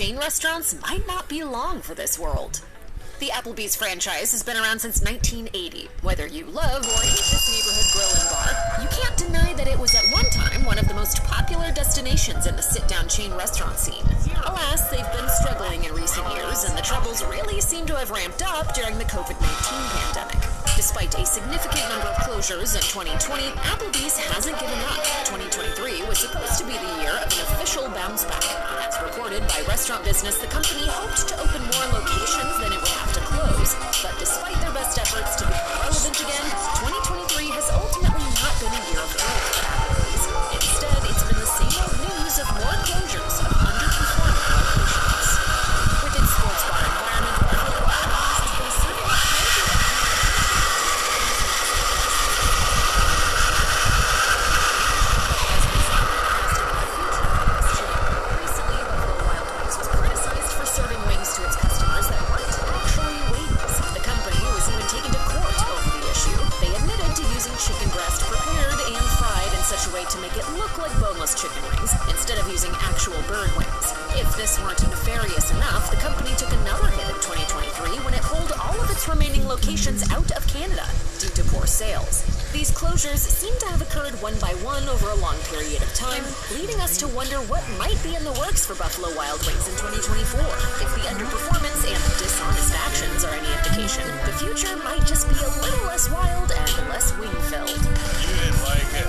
chain restaurants might not be long for this world. The Applebee's franchise has been around since 1980. Whether you love or hate this neighborhood grill and bar, you can't deny that it was at one time one of the most popular destinations in the sit-down chain restaurant scene. Alas, they've been struggling in recent years, and the troubles really seem to have ramped up during the COVID-19 pandemic. Despite a significant number of closures in 2020, Applebee's hasn't given up. 2023 was supposed to be the year of an official bounce back. As reported by Restaurant Business, the company hoped to open more locations than it would have to close, but despite their best efforts to become relevant again, 2023 has ultimately not been a year of growth for Applebee's. Instead, it's been the same old news of more closures of underperforming locations. With its sports bar environment, Applebee's has been serving recently, Buffalo Wild Wings was criticized for serving wings to its customers that weren't actually wings. The company was even taken to court over the issue. They admitted to using chicken breast prepared and fried in such a way to make it look like boneless chicken wings instead of using actual bird wings. If this weren't nefarious enough, the company took another hit in 2023 when it pulled all of its remaining locations out of Canada due to poor sales. These closures seem to have occurred one by one over a long period of time, leading us to wonder what might be in the works for Buffalo Wild Wings in 2024. If the underperformance and dishonest actions are any indication, the future might just be a little less wild and less wing-filled. You didn't like it.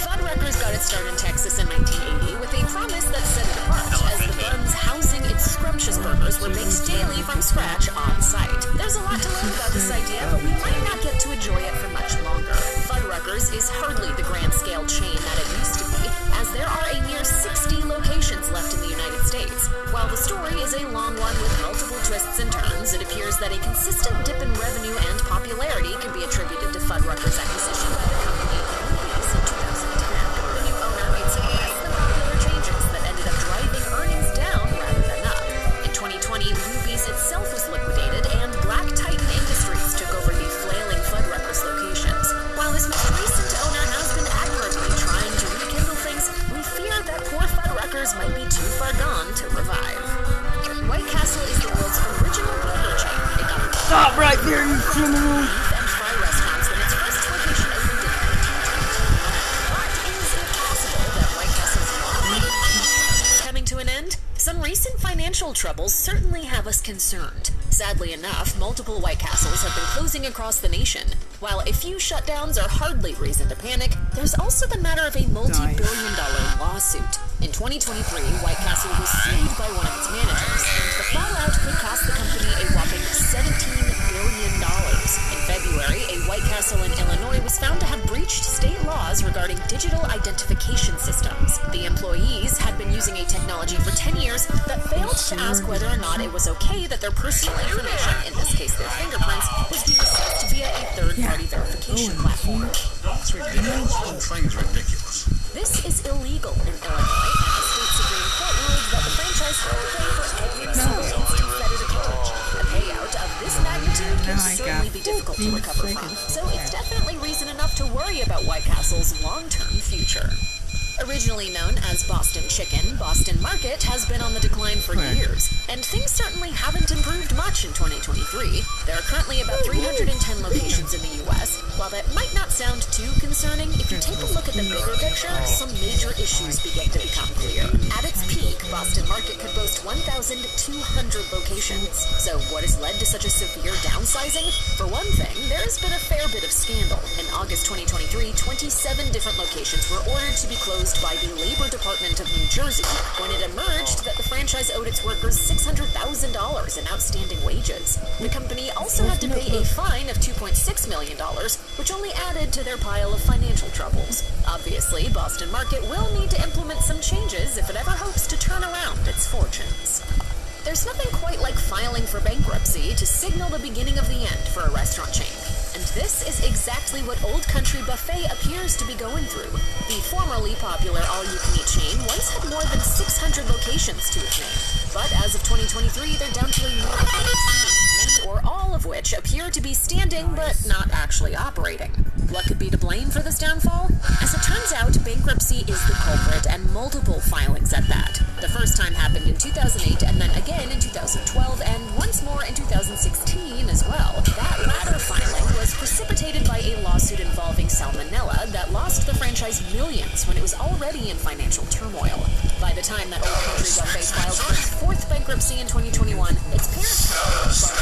Fuddruckers got its start in Texas in 1980 with a promise that set it apart, as the buns housing its scrumptious burgers were baked daily from scratch on site. There's a lot to learn about this idea, but we might not get to enjoy it for much longer. Fuddruckers is hardly the grand-scale chain that it used to be, as there are a mere 60 locations left in the United States. While the story is a long one with multiple twists and turns, it appears that a consistent dip in revenue and popularity can be attributed to Fuddruckers' acquisition by the company Applebee's in 2010. The new owner made some less than popular changes that ended up driving earnings down rather than up. In 2020, Luby's itself was liquidated, and Black Titan Industries took over the flailing Fuddruckers locations. While this most recent owner has been admirably trying to rekindle things, we fear that poor Fuddruckers might be too far gone to revive. White Castle is the world's original burger chain. It got Stop right there, you criminal! beef and fry restaurants when its first location opened in 1921. But is it possible that White Castle's long is coming to an end? Some recent financial troubles certainly have us concerned. Sadly enough, multiple White Castles have been closing across the nation. While a few shutdowns are hardly reason to panic, there's also the matter of a multi-billion-dollar lawsuit. In 2023, White Castle was sued by one of its managers, and the fallout could cost the company a whopping $17 billion. In February, a White Castle in Illinois was found to have breached state laws regarding digital identification systems. The employees had been using a technology for 10 years that failed to ask whether or not it was okay that their personal information, in this case their fingerprints, was to be assessed via a third-party verification platform. It's ridiculous. The whole thing's ridiculous. This is illegal in Illinois, and the state Supreme Court ruled that the franchise had to pay for every citizens to set it account. A payout of this magnitude can certainly be difficult to recover from, so it's definitely reason enough to worry about White Castle's long-term future. Originally known as Boston Chicken, Boston Market has been on the decline for years, and things certainly haven't improved much in 2023. There are currently about 310 locations in the U.S. While that might not sound too concerning, if you take a look at the bigger picture, some major issues begin to become clear. At its peak, Boston Market could boast 1,200 locations. So what has led to such a severe downsizing? For one thing, there has been a fair bit of scandal. In August 2023, 27 different locations were ordered to be closed by the Labor Department of New Jersey when it emerged that the franchise owed its workers $600,000 in outstanding wages. The company also had to pay a fine of $2.6 million, which only added to their pile of financial troubles. Obviously, Boston Market will need to implement some changes if it ever hopes to turn around its fortunes. There's nothing quite like filing for bankruptcy to signal the beginning of the end for a restaurant chain. And this is exactly what Old Country Buffet appears to be going through. The formerly popular all-you-can-eat chain once had more than 600 locations to its name. But as of 2023, they're down to a mere 18, many or all of which appear to be standing but not actually operating. What could be to blame for this downfall? As it turns out, bankruptcy is the culprit, and multiple filings at that. The first time happened 2008 and then again in 2012 and once more in 2016 as well. That latter filing was precipitated by a lawsuit involving salmonella that lost the franchise millions when it was already in financial turmoil. By the time that Old Country Buffet filed for its fourth bankruptcy in 2021, its parent company,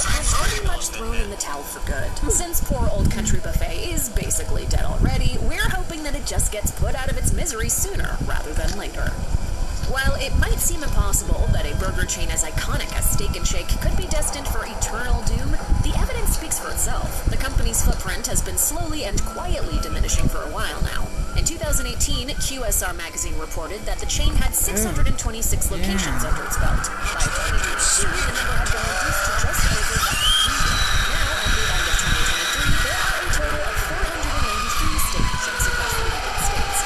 had pretty much thrown in the towel for good. Since poor Old Country Buffet is basically dead already, we're hoping that it just gets put out of its misery sooner rather than later. While it might seem impossible that a burger chain as iconic as Steak 'n Shake could be destined for eternal doom, the evidence speaks for itself. The company's footprint has been slowly and quietly diminishing for a while now. In 2018, QSR Magazine reported that the chain had 626 locations under its belt. By 2022, the number had been reduced to just over 100. Now, at the end of 2023, there are a total of 493 Steak 'n Shakes across the United States.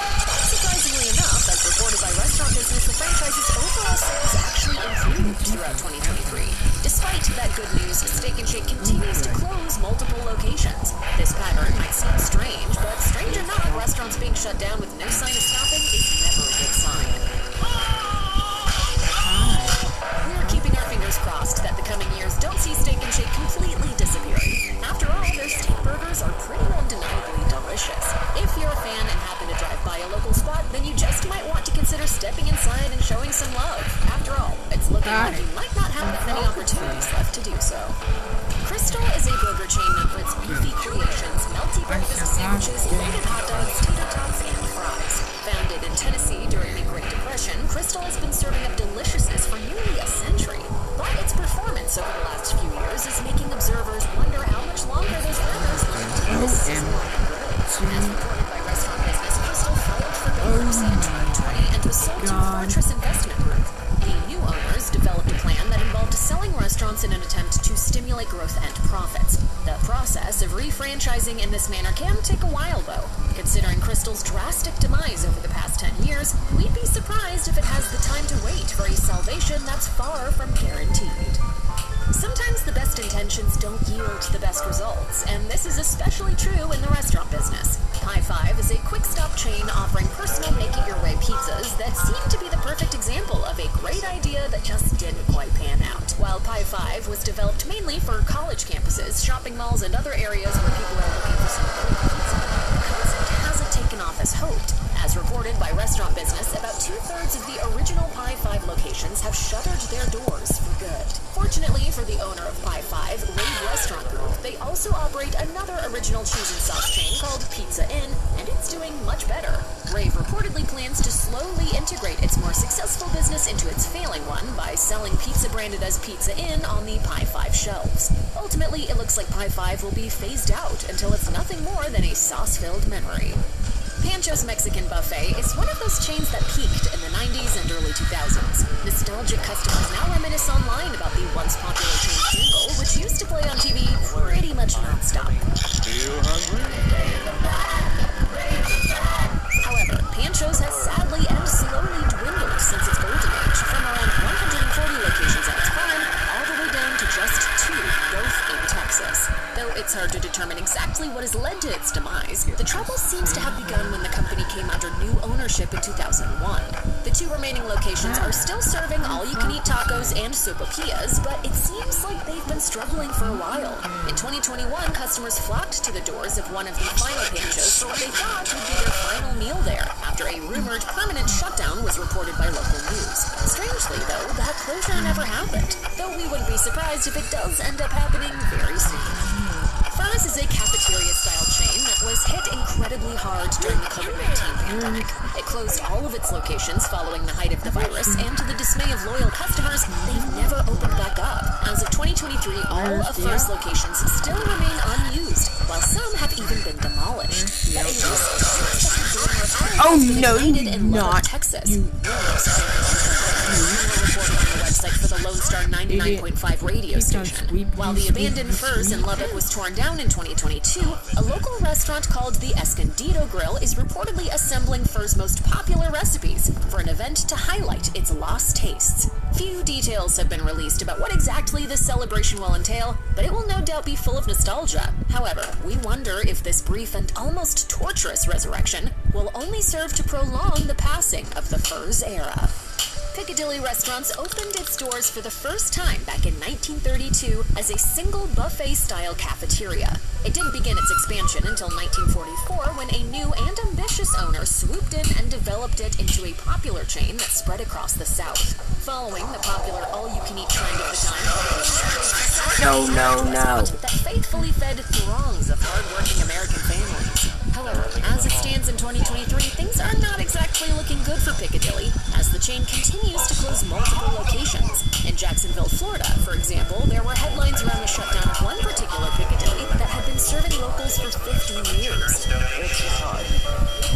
Surprisingly enough, as reported by Restaurant Business, the franchise's overall sales actually improved throughout 2023. Despite that good news, Steak 'n Shake continues to close multiple locations. This pattern might seem strange, but strange or not, restaurants being shut down with no sign of stopping is never a good sign. We're keeping our fingers crossed that the coming years don't see Steak 'n Shake completely disappearing. After all, their steak burgers are pretty undeniably delicious. If you're a fan and happen to drive by a local spot, then you just might want to consider stepping inside and showing some love. After all, it's looking like you might not have that many opportunities left to do so. Crystal is a burger chain known for its beefy creations, melty breakfast sandwiches, loaded hot dogs, tater tots, and fries. Founded in Tennessee during the Great Depression, Crystal has been serving up deliciousness for nearly a century. But its performance over the last few years is making observers wonder how much longer those burgers will continue to sizzle on the grill. As reported by Restaurant Business, Crystal filed for bankruptcy in 2020 and was sold to Fortress Investment Group. The new owners developed a plan that involved selling restaurants in an attempt to stimulate growth and profits. The process of refranchising in this manner can take a while, though. Considering Crystal's drastic demise over the past 10 years, we'd be surprised if it has the time to wait for a salvation that's far from guaranteed. Sometimes the best intentions don't yield the best results, and this is especially true in the restaurant business. Pie 5 is a quick-stop chain offering personal make-it-your-way pizzas that seem to be the perfect example of a great idea that just didn't quite pan out. While Pie 5 was developed mainly for college campuses, shopping malls, and other areas where people are looking for some good pizza, the concept hasn't taken off as hoped. As reported by Restaurant Business, about 2/3 of the original Pie 5 locations have shuttered their doors for good. Fortunately for the owner of Pie 5, Rave Restaurant Group, they also operate another original cheese and sauce chain called Pizza Inn, and it's doing much better. Rave reportedly plans to slowly integrate its more successful business into its failing one by selling pizza branded as Pizza Inn on the Pie 5 shelves. Ultimately, it looks like Pie 5 will be phased out until it's nothing more than a sauce-filled memory. Pancho's Mexican Buffet is one of those chains that peaked in the 90s and early 2000s. Nostalgic customers now reminisce online about the once popular chain jingle, which used to play on TV pretty much nonstop. You hungry? However, Pancho's has sadly and slowly dwindled since its golden age, from around 140 locations at its prime, all the way down to just 2, both in Texas. Though it's hard to determine exactly what has led to its demise, the trouble seems to have begun when the company came under new ownership in 2001. The 2 remaining locations are still serving all-you-can-eat tacos and sopapillas, but it seems like they've been struggling for a while. In 2021, customers flocked to the doors of one of the final Panchos for what they thought would be their final meal there, after a rumored permanent shutdown was reported by local news. Strangely, though, that closure never happened, though we wouldn't be surprised if it does end up happening very soon. Furnace is a cafeteria-style chain that was hit incredibly hard during the COVID-19 pandemic. It closed all of its locations following the height of the virus, and to the dismay of loyal customers, they've never opened back up. As of 2023, all of Furnace locations still remain unused, while some have even been demolished. But in Oh no, not Texas. You. Website for the Lone Star 99.5 radio station. While the abandoned Furs in Lubbock was torn down in 2022, a local restaurant called the Escondido Grill is reportedly assembling Furs' most popular recipes for an event to highlight its lost tastes. Few details have been released about what exactly this celebration will entail, but it will no doubt be full of nostalgia. However, we wonder if this brief and almost torturous resurrection will only serve to prolong the passing of the Furs era. Piccadilly Restaurants opened its doors for the first time back in 1932 as a single buffet-style cafeteria. It didn't begin its expansion until 1944 when a new and ambitious owner swooped in and developed it into a popular chain that spread across the South. Following the popular all-you-can-eat trend of the time, that faithfully fed throngs of hard-working American families. However, as it stands in 2023, things are not exactly looking good for Piccadilly, as the chain continues to close multiple locations. In Jacksonville, Florida, for example, there were headlines around the shutdown of one particular Piccadilly that had been serving locals for 15 years. It's just hard.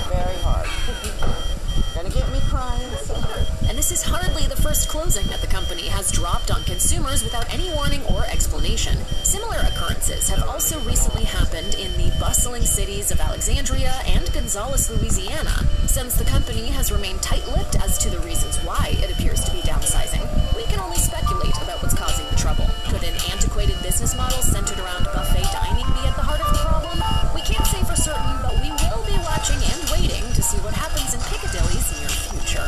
Very hard. Gonna get me crying. And this is hardly the first closing that the company has dropped on consumers without any warning or explanation. Similar occurrences have also recently happened in the bustling cities of Alexandria and Gonzales, Louisiana. Since the company has remained tight-lipped as to the reasons why it appears to be downsizing, we can only speculate about what's causing the trouble. Could an antiquated business model centered around buffet dining be at the heart of the problem? We can't say for certain, but we will be watching and waiting to see what happens in Piccadilly's near future.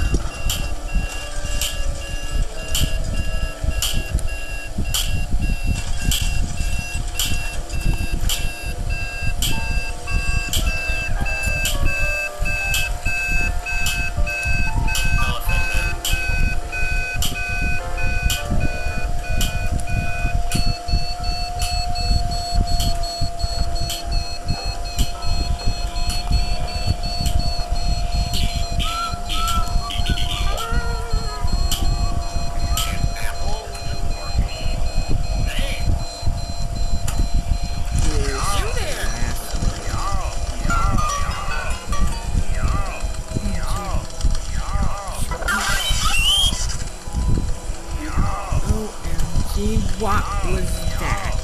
What was that?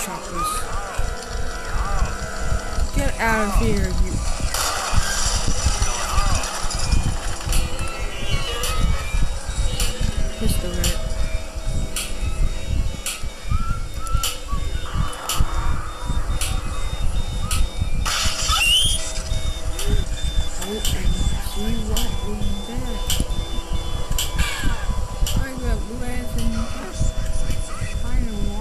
Choppers. Get out of here, you. Pistol it. I got breath and fire.